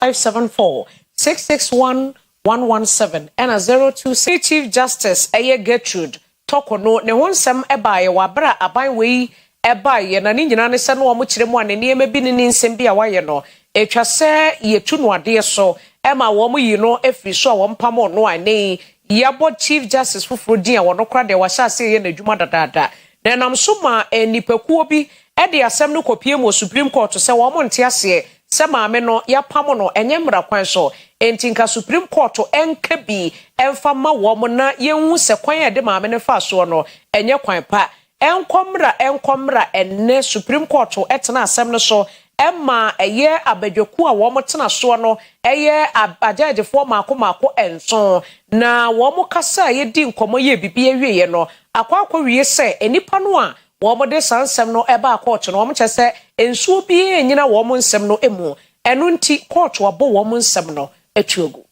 574 661 117 and a 02 Chief Justice Eye Gertrude Tokono ne wonsem eba ye wabra aban wei eba ye na ni nyina ne se no omo kire mu anene ma bi ne nsem bi a waye no etwa se yetu no ade so ema wo mo yi no efiri so wo mpamo no ane yabo Chief Justice fufuro din a wono kra de wa sha se ye na dwuma dadada na nam so ma enipakuo bi e de asem no kopie mo Supreme Court se wo mo nte ase se maame no ya pamo no enye mra kwan so entinka Supreme Court enka bi emfa ma wo mo na yenhu se kwan e de maame ne fa so no enye kwan pa enkomra enne Supreme Court etena asem no so emma eye abadwaku a wo mo tena so no eye abajajefo maako enso na wo mo kasa ye di nkomo ye bibia wieye no akwa wie se enipa no a wo mo de sansem no eba court no wo mo chese ensuo bi enyina wo mo nsem no emu enu nti court wabo wo mo nsem no etuogu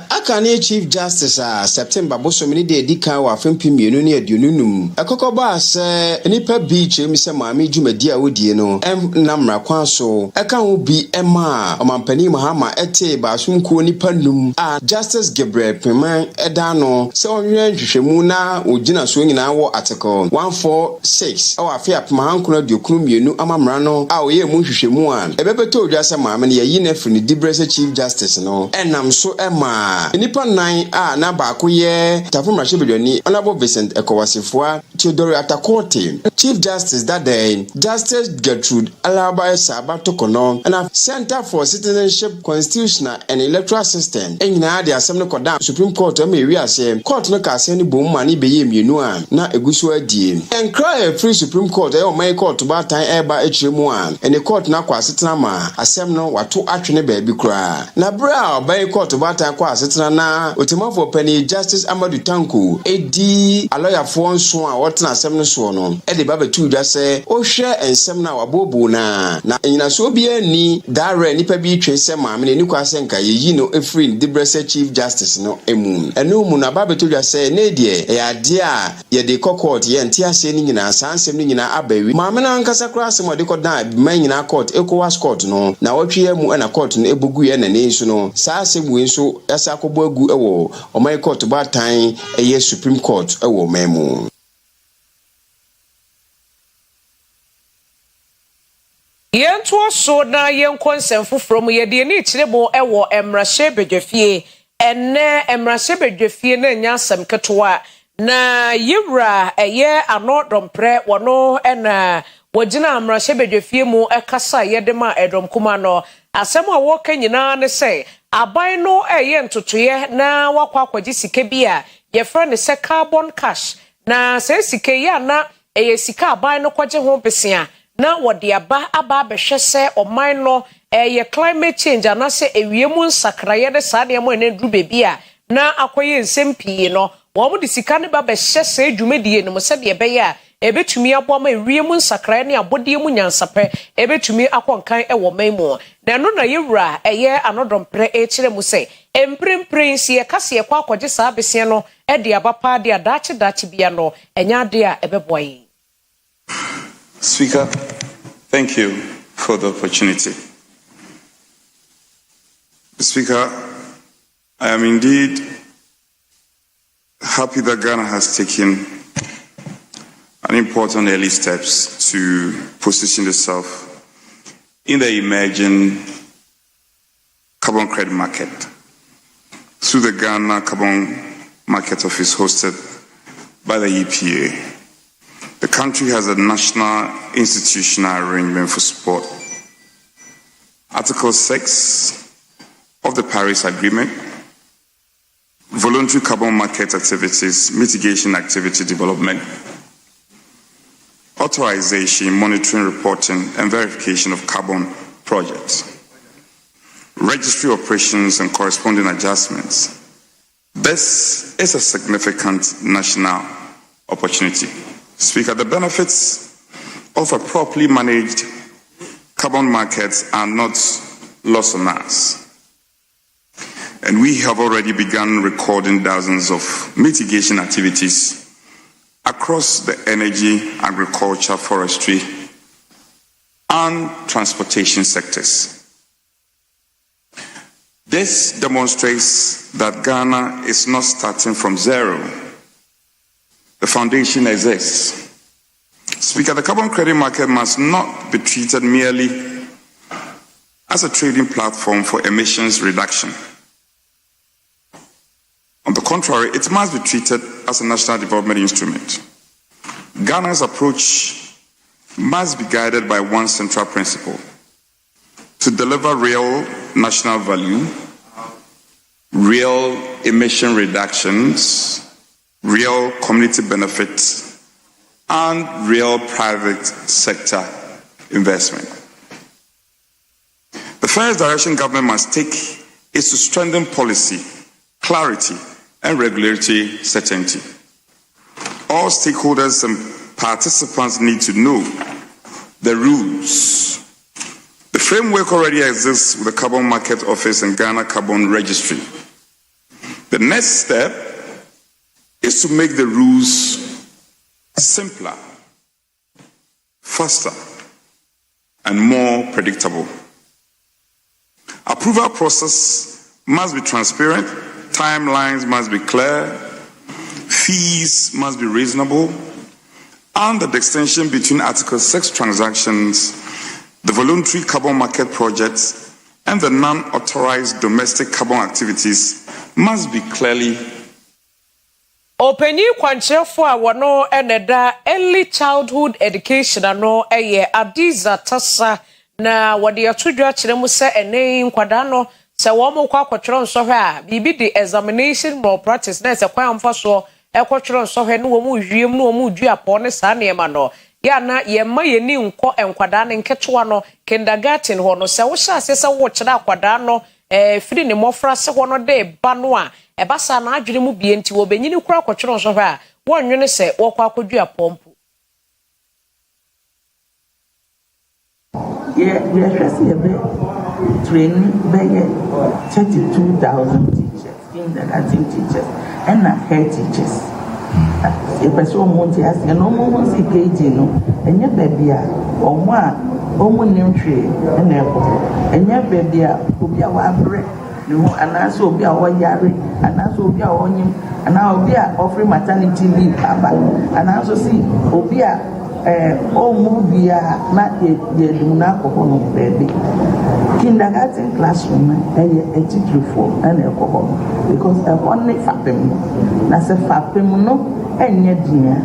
Akane Chief Justice September bosomini de edika wa fempi mienu ne adununum ekokoba se nipa beach emi se maami dwumadi a wodie no namra kwan so eka ho bi ema omampani mahama ete baasumkuo nipa num a Justice Gabriel Peman eda no se onwe nhwehwemu na ogina so nyina wo article 146 awa afia pemahankuna diokunu mienu amamra no a oye mu nhwehwemu a ebebeto odwa se maami ne yi na firi dibrese Chief Justice no enam so ema nipa nine na baako ye tafumrashe bedwani honorable Vincent Ekowasifua Theodore Atakote Chief Justice that day Justice Gertrude Alaba Sabatokono and Center for Citizenship Constitutional and Electoral System enyina de asem no koda Supreme Court am ewi ase court no ka se ni bom ma ni beye mienu a na eguso adie enkra free Supreme Court e o mai court ba tan eba echiremu a ene court na kwa setena ma asem no wato atwene ba bi kura na bra obai court ba tan kwa setena na otimafo pani Justice Amadu Tanko edi aloyafo nso a wotena asem no so no e de babatu dwa se o hwe ensem na wabobo na enyina so bia ni dare nipa bi twe se maame ni kwa se nka yeyi no efri dibrese Chief Justice no emu enu mu na babatu dwa se na die e ade a ye de court ye ntia se ni nyina sansem ni nyina abawi maame na nkasa kra asem de kodan man nyina court ECOWAS court no na wotwe mu na court no ebugu ye na ne nso no saa asem we nso yasa akobo agu ewo omai court ba tan eye Supreme Court ewo memu yento so na yenkonsem foforo ye de ni kirebo ewo emrahye bedwafie enne emrahye bedwafie na nya asem ketoa na yewra eye anodompre wono ena wogina emrahye bedwafie mu ekasa yedema edom kuma no asem a wo kanyina ne se aban no eye ntotoye na wakwa akwaji sike bia ye friend se carbon cash na se sike ya na eye sika aban no kwaje ho besia na wode aba behwe se oman no eye climate change anase ewiemu nsakraye de saade mo ene dru bebia na akoye nsempie no wo mo de sika ne ba behwe se dwumedie no mo se de be ya ebetumi abo ma ewiemu nsakraye ne abodie mu nyansape ebetumi akonkan ewo maimu na no na yewura eye anodompre kire mu se empremprensi ye kase ye kwa akwaje saa besia no e de aba pa de adache bia no enya de a ebeboye. Speaker, thank you for the opportunity. Speaker, I am indeed happy that Ghana has taken an important early steps to position itself in the emerging carbon credit market through the Ghana Carbon Market Office hosted by the EPA. The country has a national institutional arrangement for support. Article 6 of the Paris Agreement, voluntary carbon market activities, mitigation activity development, authorization, monitoring, reporting, and verification of carbon projects, registry operations, and corresponding adjustments. This is a significant national opportunity. Speaker, the benefits of a properly managed carbon market are not lost on us. And we have already begun recording dozens of mitigation activities across the energy, agriculture, forestry, and transportation sectors. This demonstrates that Ghana is not starting from zero. The foundation exists. Speaker, the carbon credit market must not be treated merely as a trading platform for emissions reduction. On the contrary, it must be treated as a national development instrument. Ghana's approach must be guided by one central principle: to deliver real national value, real emission reductions, real community benefits, and real private sector investment. The first direction government must take is to strengthen policy, clarity, and regulatory certainty. All stakeholders and participants need to know the rules. The framework already exists with the Carbon Market Office and Ghana Carbon Registry. The next step is to make the rules simpler, faster, and more predictable. Approval process must be transparent, timelines must be clear, fees must be reasonable, and the distinction between Article 6 transactions, the voluntary carbon market projects, and the non-authorized domestic carbon activities must be clearly. Openi kwanchefo a wono eneda early childhood education ano eye Adiza Tasa na wode atodwa kire mu se ene nkwada no se wo mo kwa kwotwero nsohwe a bibi di examination malpractice na se kwan amfa so ekwotwero nsohwe no wo mu hwiem no wo mu dua po ne sa ne ma no ya na ye ma ye ni nko enkwada ne nketewa no kindergarten ho no se wo hya ase se wo kire akwada no firi ne mofra se ho no de ba no a ebasa na adwene mu bie nti wo benyini kura kwotwero nsohwe a wonwene se wo kwa akodua pompo. Yeah, we are training 32,000 teachers, kindergarten teachers, and head teachers. A person wants to ask, and no one wants to engage in, and your baby, or one name tree, and your baby will be our bread. And also be our yari, and also be our onion, and I'll be offering maternity leave, and also see Obia. Movie not yet do not go baby. Kindergarten classroom, a teacher for an alcohol because only fapim. That's a fapim no, and yet dinner.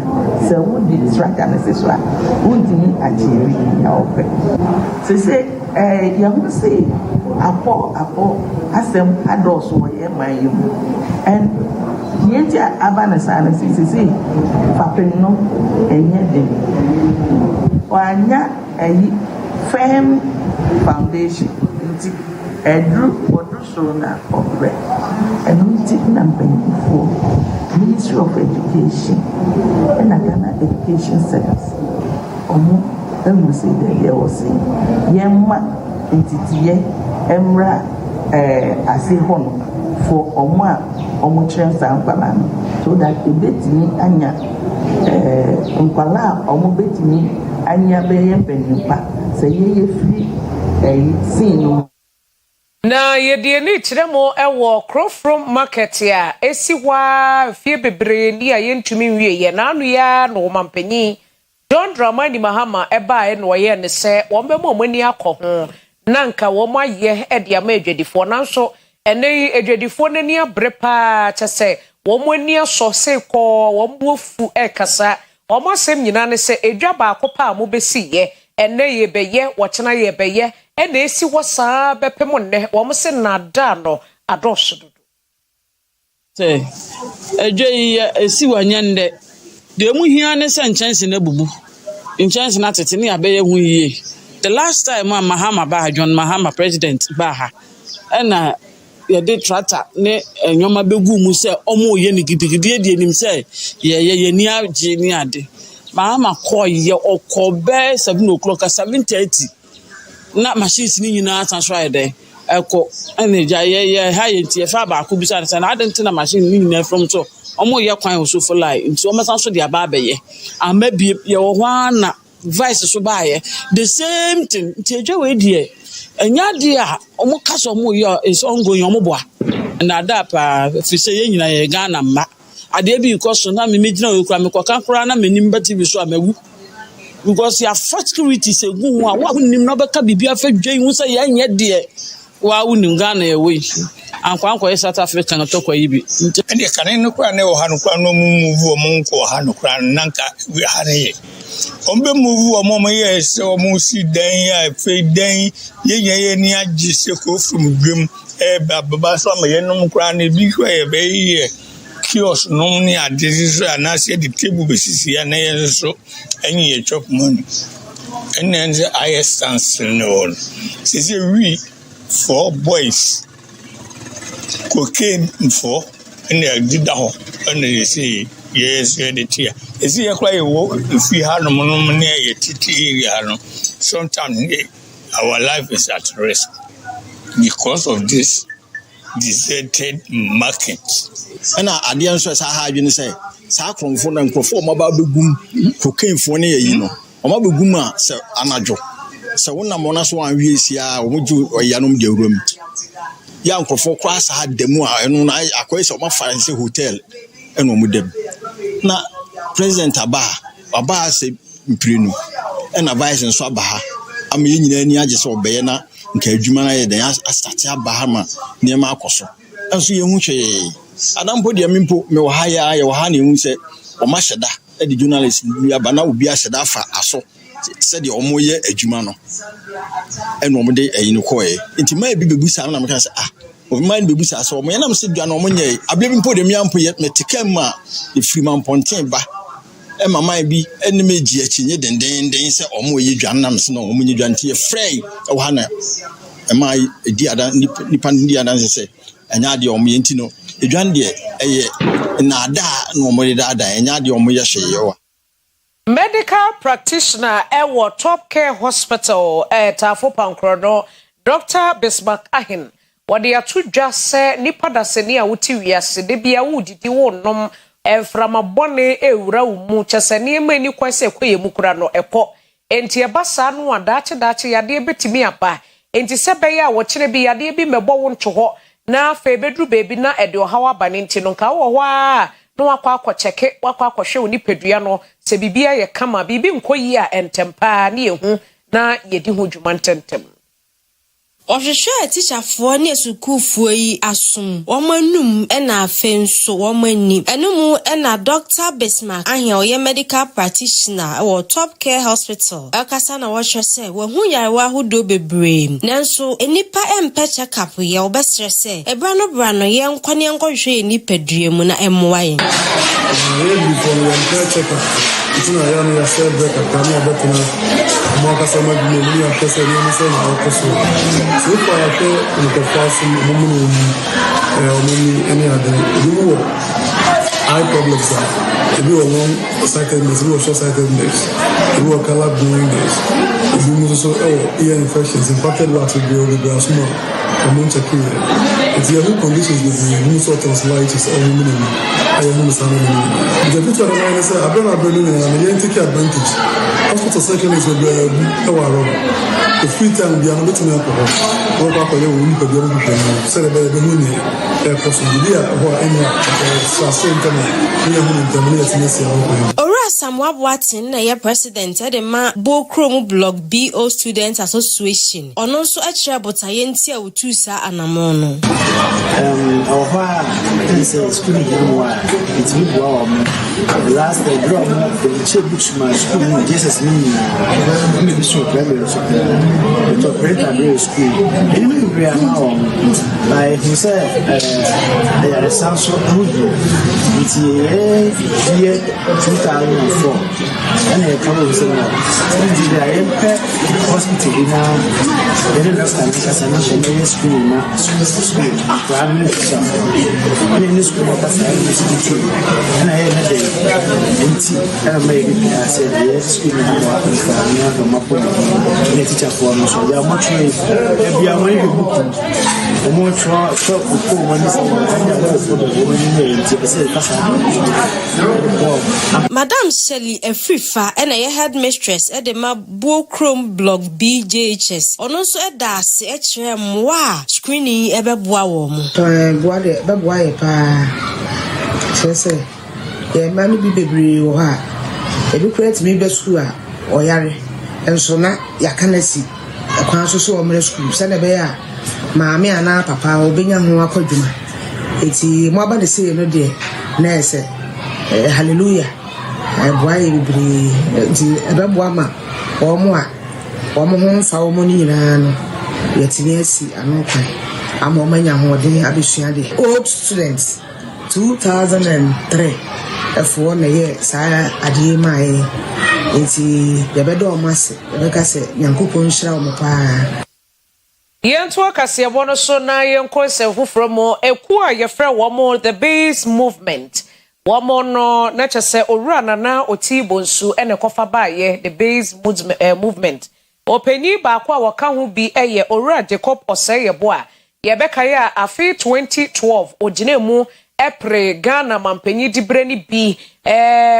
So would be distract and necessary. Wouldn't me achieve your so say, young say, as them adults who are my and yet, Abanasana see, Papino, and yet, Wanya, a firm foundation, a group or Drusona of bread, and we take number for Ministry of Education and a Ghana Education Service. Omo, and we say that here was saying, Yamma, Intitiye, Emra, Asihon. For Omo Transampala, so that the betini anya Umpala Omo betini anya beye penipa say ye free sin. Na ye ni chiremo ewo Crofrom market ya esiwa fie bebre ni ayentumi wie ye na anu ya no mampanyi John Dramani Mahama eba e no ye ne se wo be mo mani akọ na nka wo ma ye e dia ma edwadifo nanso ene edwadifo nani abrepa chese wo mo ani aso se ko wo mbuofu ekasa wo mo asem nyina ne se edwa ba akopa mo besi ye ene ye beye wo chena ye beye ene esi wo saa bepem ne wo mo se na da no adosho dodo se edwa yi esi wanyande de mu hia ne se nchanse na bubu nchanse na tete ne abeye hu yie the last time Mahama ba John Mahama president ba ha ena ye de tractor ne enyoma begu mu se omo ye ni gidigidi de enim se ye ni age ni ade Mahama call ye okobe 7:00 7:30 na machines ni nyina transfer dey eko ena ye ha ye tie fa ba ko bi sa na ade ntina machine ni nyina from so omo ye kwan so for lie nti o mesan so de aba abeye amabi ye wo hwa na vice so bae the same thing teje we die enya de a omo kaso omo yo is ongoing omo boa na da pa fi se ye nyina ye Ghana ma ade bi because na me megina we kura me koka kura na menim bati bi so amawu because ya security se gu ho a wa nim na beka bibia fa dwen hu se ye nye de wa unim Ghana ye we ankwa South Africa no tokwa yi bi ende kan no kura ne wo ha no kura no move o mo nko ha no kura nanka we ha ne ombe move o mo ye se o mo si dan ya fe dan ye ni agi se ko from dwem baba so ma ye no kura ne bi ko ye be ye kios no ni adisi na se the table be sisi ya na ye so enyi ye chop money enenze IS no se we 4 boys cocaine for and they did that and they say yes the tear is here quite if we had no near a titi area sometimes our life is at risk because of this deserted market and the answer is how you say sacrum for and perform about the boom cocaine for near you know or my guma so anajo so one among so one we see would you or yanum de room young for class had demo and I acquire some fancy hotel and one with them. Now, President Abba said, Prinu, and a vice and Swabaha. I mean, any just obey na, okay, Jumana, they asked Astatia Bahama near Marcoso. And so you much I don't put your mimpo, no higher, your honey, who said, or Mashada, the journalist, Yabana would be a Sadafa, aso. Said the Omoye a Jumano and one day a Inukoe. It may be Busa and I say, mind be Busa, so when I'm sitting on Omoye, I believe in put a young poet, Metikema, the Freeman Pontemba, and my mind be enemy Giachin, then say Omoye Janams, no, Omini Janti, Frey, Ohana. Am I a dear Nipan Diana say, and Yadi Omientino, a Jandia, a Nada, no more dada, and Yadi Omoya. Medical practitioner at Top Care Hospital at Tafo Pankrono, Dr. Bismarck Ahin. What they are to just say, Nipada Senia Utias, de Bia Woody, the one nom, and from a bonnet, a row muchas, and near many quase quay mucrano, a po, and Tiabasan, one dachi, a dear bit me up. And Tisabaya, watching be a dear be me bone to ho, now favored baby na at your hour banintinonka. No akwa cheke wakwa hwe oni pedua no se bibia ye kama bibi nkoyi a entempa na yehu na yedi ho dwuma ntentem Ohwehwe teacherfo ne sukuufo yi asom womanum na afenso womani enum na Dr. Bismarck Ahin oye medical practitioner or Top Care Hospital akasa na wohwe se wohu yarewa hodo bebre nanso enipa empe check up ye obesre se ebra no ye nkwane nkwohwe enipa duemu na emwa yin Ituna yani ya celebrate akani abetuna mwaka sama bimeli ya pesa ni msema akoso so far yake nikafasi mumuni mumuni any other you eye problems if you are long sightedness you are short sightedness you are color blindness if you also ear infections impacted what will be over the small amount of care if you have conditions with the sort of tonsillitis or minimum I am the picture of mine is I've been and take advantage. Hospital second is the free time we are not to alcohol. What about you? We could be able to celebrate the moon. Possibly, or any Samwa Watson na ye president e de ma Bokrom Block BO Student Association ono so a kire botaye ntia otusa anamo no oha is school here it's big wow last day drum the chebuk my school Jesus me be so primary school to primary school even we are now like he said they are so good it's year 2004 and a couple of years hospital now very last time as a national school primary school and in school and I had a made I said yes school teacher for so they are much ọmọ tro ko wani so Madam Shelley Efrifa and a headmistress at the Mabo Chrome Block BJHS. Ono so edase echere mwa screening ebeboa wo mo. Boa de beboa ye pa. Sese ye ma no bi bebre wo ha. E bi create me be school a oyare. Enso na yakanasi. Ekwan so so o mere school se na be ya maame ana papa obenya ho akwadwuma. Eti mo aba de say no de na ese hallelujah. Boa ye bebre eti ebeboa ma omo a omo ho mfa omo ni nyina no yetini asi ano kwan ama omanya ho de abesua de old students 2003 efo na ye sa ade mai enti yebedo omase yebeka se nyankopon hira omo pa Yentu akase bono so na yenko se hufro mo eku a yefra wo mo the base movement wo mo no na chese owura na oti bonsu ene kofa baaye the base movement openi ba kwa waka ho bi eye owura Jacob Oseye bo a yebeka ya afi 2012 ogina mu April Ghana mampanyi dibre ni bi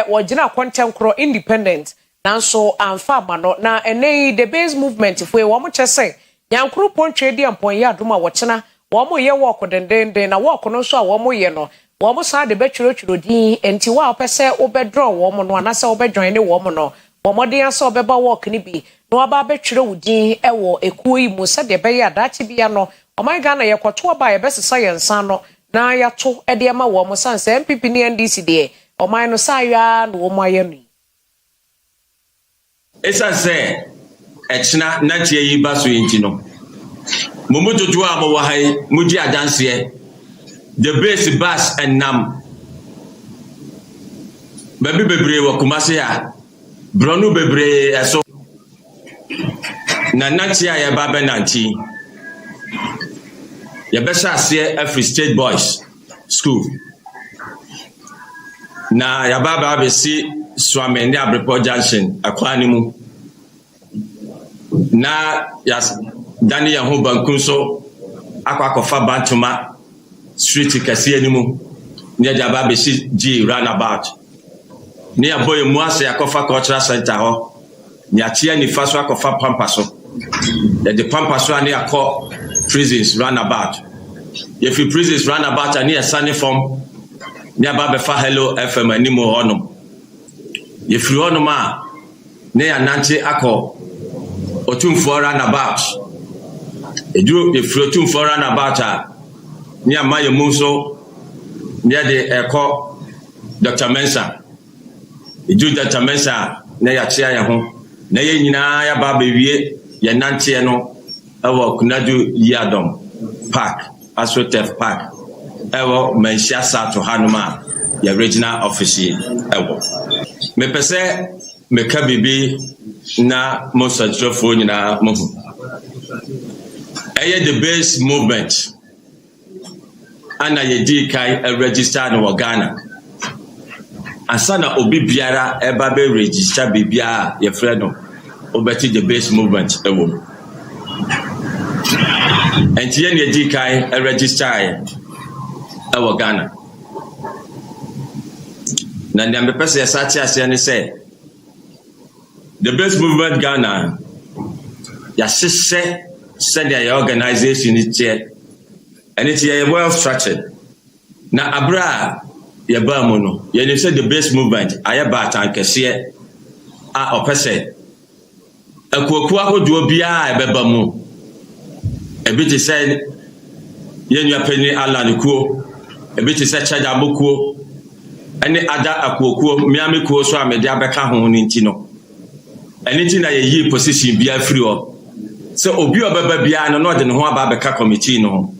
wogina Kwantenkro independent nanso amfa amano na ene the base movement fo wo mo chese Yankuru pontwe di ampon ya adoma wochena wo mo ye work dendenden na work no so a wo mo ye no wo mo sa de betwiro din enti wa opese obedro wo mo no anase obedwan ne wo mo no wo mo den asa obeba work ni bi no aba betwiro wudin ewo ekuo yi mu se de be ya dachi bia no oman Ghana ye kwoto ba ye besesa ye nsa no na ya to e de ma wo mo sanse MPP ni NDC de oman no sa ya no wo mo aye no esa se echina na tie yi baso yinti no mumututu a mo wahai mudi adanse the base bus and nam baby bebre wa kumase ya bronu bebre eso na nanti ya ba benanti ya besha ase Free State Boys School na ya baba be si Swamende Abrepo Junction akwani mu na yas dani ya ho bankun so akwakofa bantuma street kase animu ne ja ba be si G roundabout ne aboye mu ase akofa cultural center ho ne atia ni faso akofa pampa so de pampa so ani akọ prisons roundabout if you prisons roundabout ani asane form ne ba be fa hello FM animu honum if you honum a ne ya nante akọ otumfo roundabout edu if you otumfo roundabout a ne amaye mu so ne de eko Dr. Mensa edu Dr. Mensa ne ya chia ya ho na ye nyina ya ba bewie ye nante no ewo kunadu yadom park asotef park ewo mensia sato hanuma ya regional office ewo me pese me ka bibi na mosatrofo nyina mohu eye the base movement ana ye di kai register no Ghana asana obi biara eba be register bibia ye frɛ no obeti the base movement ewo enti ye di kai register ewo Ghana na ndambe pese ya sati ase ne se the base movement Ghana ya sise send your organization it and it's well structured na abra ya ba mu no ye ne say the base movement ayaba tankese a opese akuaku ahodo bia ebeba mu ebi te say ye nua pani Alan kuo ebi te say charge abokuo ene ada akuokuo miame kuo so amede abeka ho ni ntino eni na ye yi position bia free o so obi obeba bia no de ne ho aba beka committee no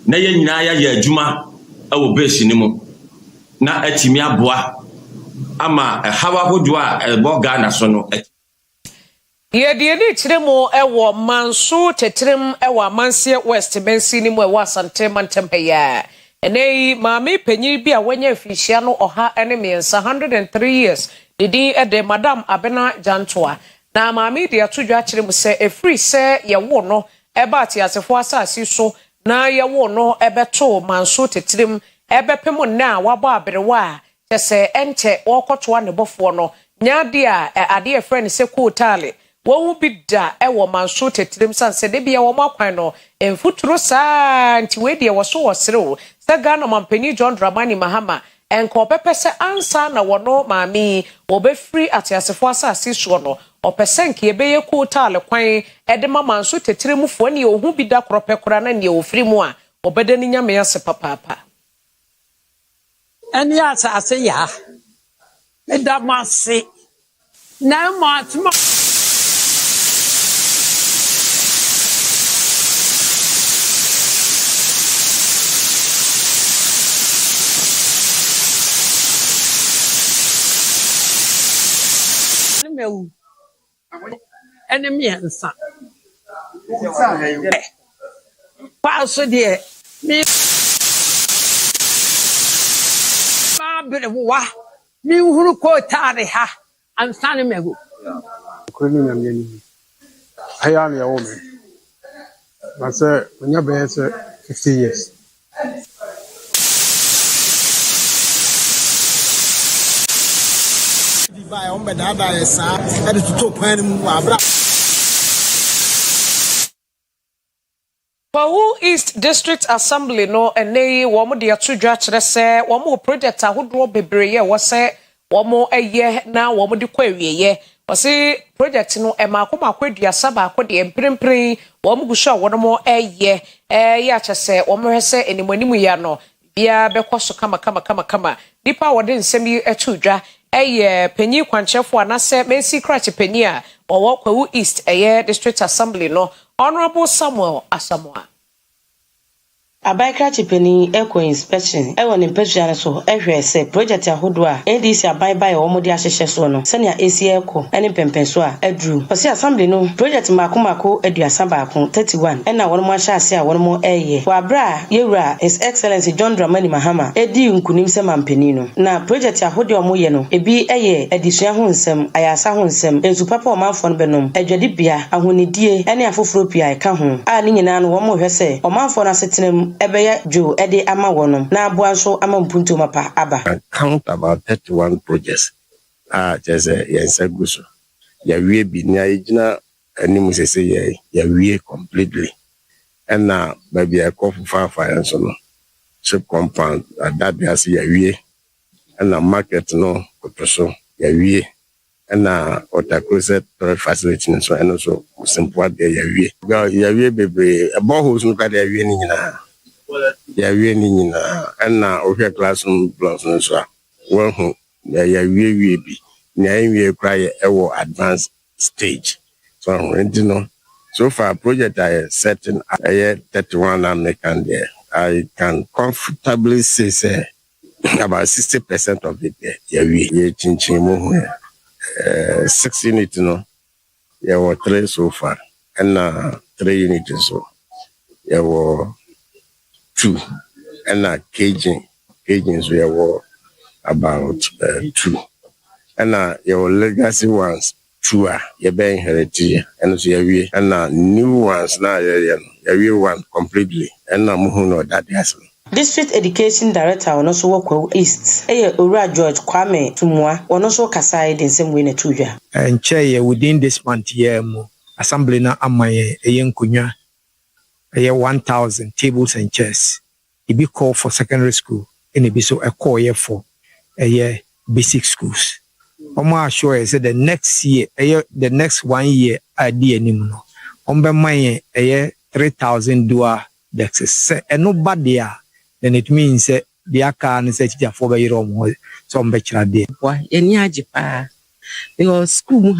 na ye nyina ya adwuma awo base ni mu na atimi aboa ama hawa hodo a ebo Ghana so no ye de ni kiremo ewo manso tetrem ewo amanse west bensi ni mu ewo asante mantem ya enei maami panyi bi a wanya afihia no oha ene miensa 103 years didi ede madam Abena Jantoa na maami de atodwa kiremu se efri se ye wo no eba ati asefo asasi so na yewo no ebeto manso tetirim ebepem na wabo aberewa tese ente wokotoa ne bofo no nyade a ade a friend se kootale wo bi da ewo manso tetirim sanse de bia wo makwan no emfuturo saa nti we de wo so wosere se Ghana mampani John Dramani Mahama enko pepese ansa na wono maami wo be free atiasefo asase so no opesenke ebeye kootale kwan edema manso tetirim fo ne ohu bi da kropekora na ne ofiri mu a obedani nyame yase papapa eni asase ya edamase na matma meu enemy ensa passo de me wa mi huru ko tare ha ansane mego ko ni na meni aya na yawo me na se onya be 50 years by on be da esa e de to pan mu abra Pawu East District Assembly no enei womo de atudwa kire se womo project ahodro bebreye wo se womo eye na womo de kwawieye wo se project no e makoma kwadua ba akode emprempren womo gusha wono eye ya chese womo hese enimanimu ya no bia bekoso kama dipa wode nsem yi atudwa eye panyi kwanchefo anase mensi crutch panyi a wo Pawu East eye District Assembly no Honorable Samuel Asamoah. Abaikra chipeni eco inspection ewo ne mpetria so ehwe se project ahodo a ADC abaibai wo modi ahyehye so no sene AC eco ene pempenso a adru ose assembly no project makomako aduasa baako 31 ena wono mo ahye ase a wono mo eye wa bra yewura His Excellency John Dramani Mahama edi nkunim se mampeni no na project ahodo o mo ye no ebi eye adisua ho nsem ayasa ho nsem ensu papa o manfo no benom adwade bia ahonidie ene afoforo pia eka ho a ni nyina no wo mo hwe se o manfo no asetenem ebeya jo ede ama wonom na aboanso ama mpunto mapa aba count about 31 projects just yensa guso ya wie bi na ejina animu sese ya wie completely and na baby akofu fa so no ship compound adabia se ya wie and na market no kotoso ya wie and na otakrose facility so and so simple dey ya wie bebre boreholes no ka dey wie ni nyina ya wie ni nyina na ohwe classroom blocks no so won ya wie bi na wie kra ye ewo advanced stage so no so far project I setting 31 American there I can comfortably say about 60% of it ya wie chinchin mo 6 units no ya were 3 so far and 3 units so ya were 2 and caging so you were about 2 and your legacy ones 2 you be inherited and so you and new ones now you one completely and na muhu no that yes District Education Director ono so Pawu East Owura George Kwame Tumua ono so kasai den same way na tudwa enche within this month year mu assembly na amaye nkunya 1000 tables and chairs. It be called for secondary school and it be so a call year for basic schools. I'm sure I said the next year, the next 1 year idea anymore. My 3,000 dua dexes and nobody then it means the car is for year or some bachelor day. Why any ajipa because school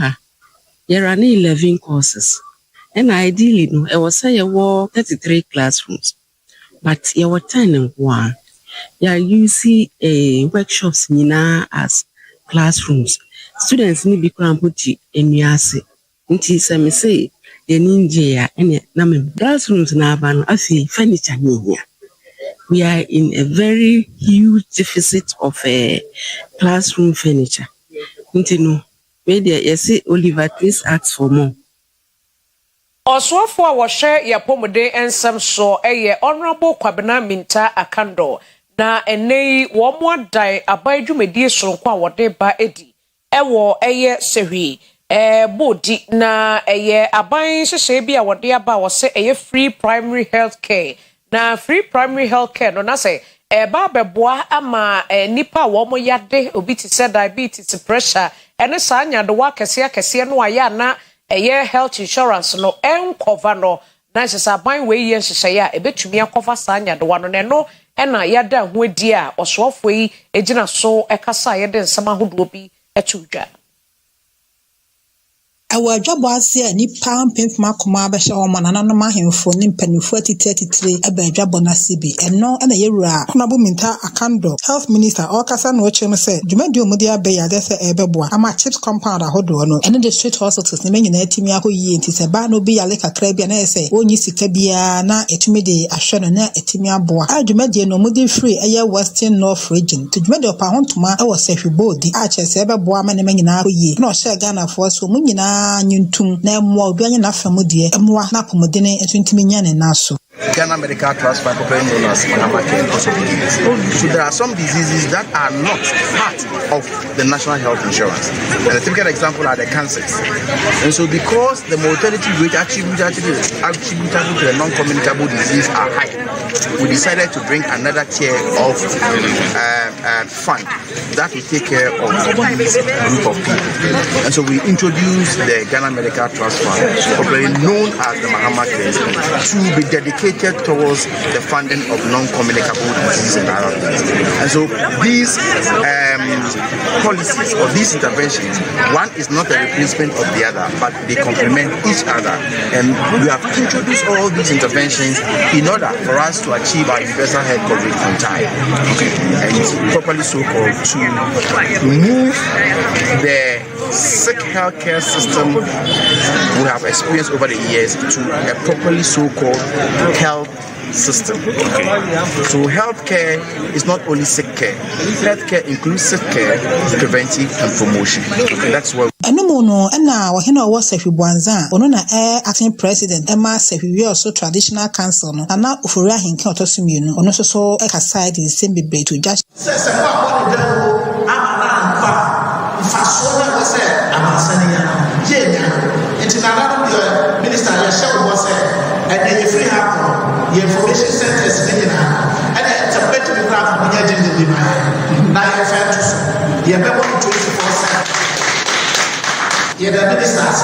there are 11 courses. And ideally, no, I was say 33 classrooms, but you were 10 and 1. Yeah, you see workshops as classrooms. Students need to be put in Yasi. Until some say the ninja and classrooms now, I see furniture here. We are in a very huge deficit of classroom furniture. Until no, maybe you see Oliver, please ask for more. Oswafo a wɔhwɛ yapɔmude ensɛm so ɛyɛ honorable Kwabena Minta Akando na enei wɔn mo adai aban dwumadie soronko a wɔde ba edi ɛwɔ ɛyɛ sehwi bodi na ɛyɛ aban hyehyɛ bi a wɔde aba wɔsɛ ɛyɛ free primary health care na free primary health care no na sɛ ɛba bɛboa ama nipa a wɔn mo yade obi te sɛ diabetes pressure ɛne saa nyadewa kɛseɛ no ayɛ na ɛyɛ health insurance no ɛnkɔva no na hyɛ aban wei yɛ nhyehyɛ a ɛbɛtumi akɔva saa nyadewa no no ɛna yɛda ho adi a ɔsoafo yi egyina so ɛkasa yɛde nsɛm ahodoɔ bi ɛto dwa Awa adwabɔ ase a nipa mpemfem akoma abɛhyɛ wɔn nananom ahemfo ne mpanimfo atitire aba adwabɔ n'ase bi ɛno ɛna yɛwura Honorable Minta Akando health minister ɔkasa na ɔkyerɛ mu sɛ dwumadi a wɔde abɛyɛ ade sɛ ɛbɛboa ama chips compound ahodoɔ no ɛne district hospitals ne nyinaa atumi akɔ yie nti sɛ baa no bi yale kakra bi a na yɛ sɛ wɔnyi sika biara na ɛtumi de ahwɛ no na ɛtumi aboa a dwumadi no wɔde free ɛyɛ western north region to dwumadi ɔpa ho ntoma ɛwɔ sɛhwibodi a kyerɛ sɛ ɛbɛboa ama ne nyinaa akɔ yie na ɔhyɛ Ghanafoɔ so mu nyinaa nyuntum na emwa obi anya na famu de emwa na pomodene entumi nya ne naso Ghana Medical Trust Fund known as So there are some diseases that are not part of the national health insurance. And a typical example are the cancers. And so because the mortality rate attributable to the non-communicable disease are high, we decided to bring another tier of fund that will take care of this group of people. And so we introduced the Ghana Medical Trust Fund, popularly known as the Mahama Case, to be dedicated towards the funding of non-communicable diseases and other things. And so these policies or these interventions, one is not a replacement of the other, but they complement each other. And we have introduced all these interventions in order for us to achieve our universal health coverage on time. And properly so-called to move the sick healthcare system we have experienced over the years to a properly so-called health system. So healthcare is not only sick care. Healthcare includes sick care, preventive and promotion. That's what Anomono na wahena wa Sefibwanza ono na acting president Emma Sefiwi also traditional council no na ofori ahenke otosumienu ono so ekaside the same be to judge Minister and free the information centers and it's a better graph when you're doing the now you're fair to you're better 24/7. You're the ministers.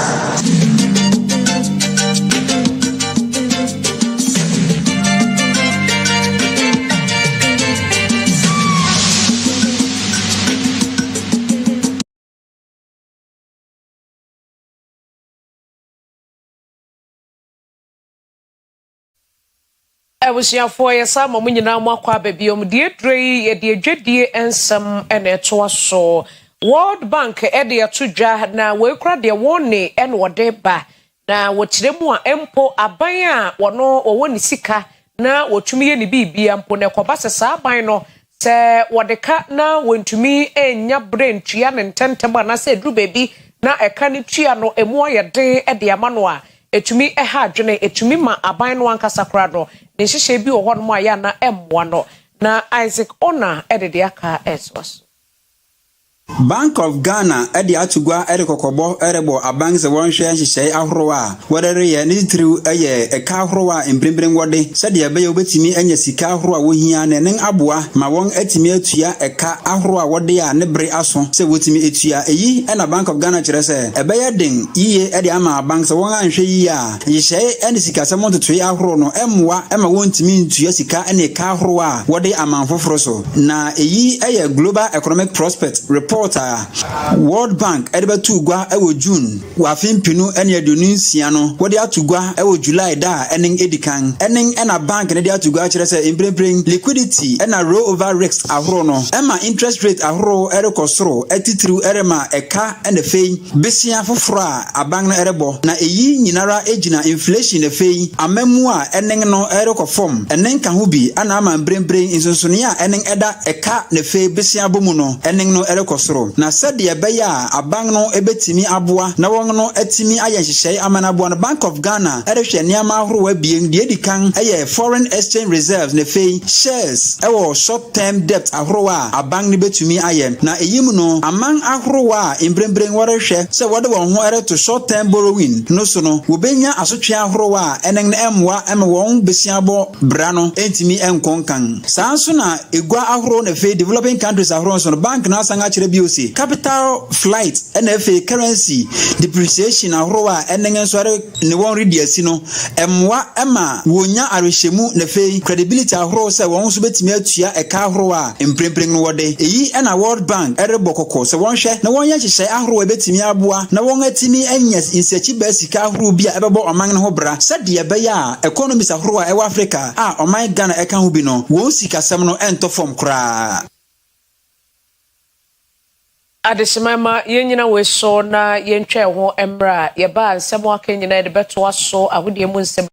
Abusiafo yesa mo nyina mo akwa babiom die drei ye die dwedie ensem ene to so World Bank e de atodwa na we kura de woni ene wode ba na wokyeremu a empo aban a wono owo ni sika na wotumi ye ni bibia mpo ne koba sesa aban no se wodeka na wontumi enya brain tua ne ntentem na se dru baby na eka ni tua no emu ayede e de ama no a etumi ha adwene etumi ma aban no ankasa kura no ne hyehyɛ bi wɔ hɔ no ma ya na emmoa no na Isaac Ona edede aka eswas Bank of Ghana edi atugwa kokobo erebo abank se wonhwe nhyehyɛ ahoro a wɔdere yɛ ne tiriw ɛyɛ ɛka ahoro a mbrembren wɔde sɛde ɛbɛyɛ obetimi anya sika ahoro a wohia ne nen aboa ma wɔn atimi atua ɛka ahoro a wɔde a ne bere aso sɛ wotimi etua eyi ɛna Bank of Ghana kyerɛ sɛ ɛbɛyɛ den yiye ɛde ama bank sɛ wɔn anhwɛ yiye a nhyehyɛ ɛne sika sɛ montotoe ahoro no ɛmmoa ɛma wɔntimi ntua sika ɛne ɛka ahoro a wɔde amanfoforo so na eyi ɛyɛ Global Economic Prospect Report World Bank edeba tugwa ewo June wafin pinu ene adonunsia no wode atugwa ewo July da enen edikan enen ena bank ne de atugwa kire se imprempren liquidity ena roll over risk ahoro no ema interest rate ahoro erekosoro etitiriw erema eka ene fei besia foforo a abank no erebo na eyi nyinara egina inflation ne fei amemu a enen no erekofom enen ka ho bi ana ama imprempren insonsone a enen eda eka ne fei besia bomu no enen no erekosoro soro na sɛdeɛ ɛbɛyɛ a aban no ebetimi aboa na wɔn no etimi ayɛ nhyehyɛe amanaboa no Bank of Ghana ɛrehwɛ nneɛma ahorow abien deɛ edi kan ɛyɛ foreign exchange reserves na fei shares ɛwɔ short term debt ahorow a aban no betumi ayɛ na eyim no aman ahorow a mbrembrem wɔrehwɛ sɛ wɔde wɔn ho ɛreto short term borrowing no so no wobenya asotwe ahorow a ɛneng na ɛmmoa ɛma wɔn besiabɔ bra no entimi ɛnkonkan saa nso na egua ahorow na fei developing countries ahorow so no bank na asan akyerɛ bi osi capital flight ɛna fei currency depreciation ahorow a ɛneng nso ne wɔn redi asi no ɛmmoa ɛma wonya arehyɛmu na fei credibility ahorow sɛ wɔn nso betimi atua ɛka ahorow a mprempren no wɔde eyi ɛna World Bank ɛrebɔ kɔkɔ sɛ wɔn hwɛ na wɔn yɛ hyehyɛ ahorow ebetimi aboa na wɔn atimi anya nsɛkyi ba sika ahorow bi a ɛbɛbɔ ɔman no ho bra sɛdeɛ ɛbɛyɛ a economies ahorow a ɛwɔ Africa a ɔman Ghana ɛka ho bi no wɔn sikasɛm no ɛntɔ fam koraa adesimama yenyina we so na yentwe ho emra ye ba nsɛm aka nyina de beto aso ahodie mu nsɛm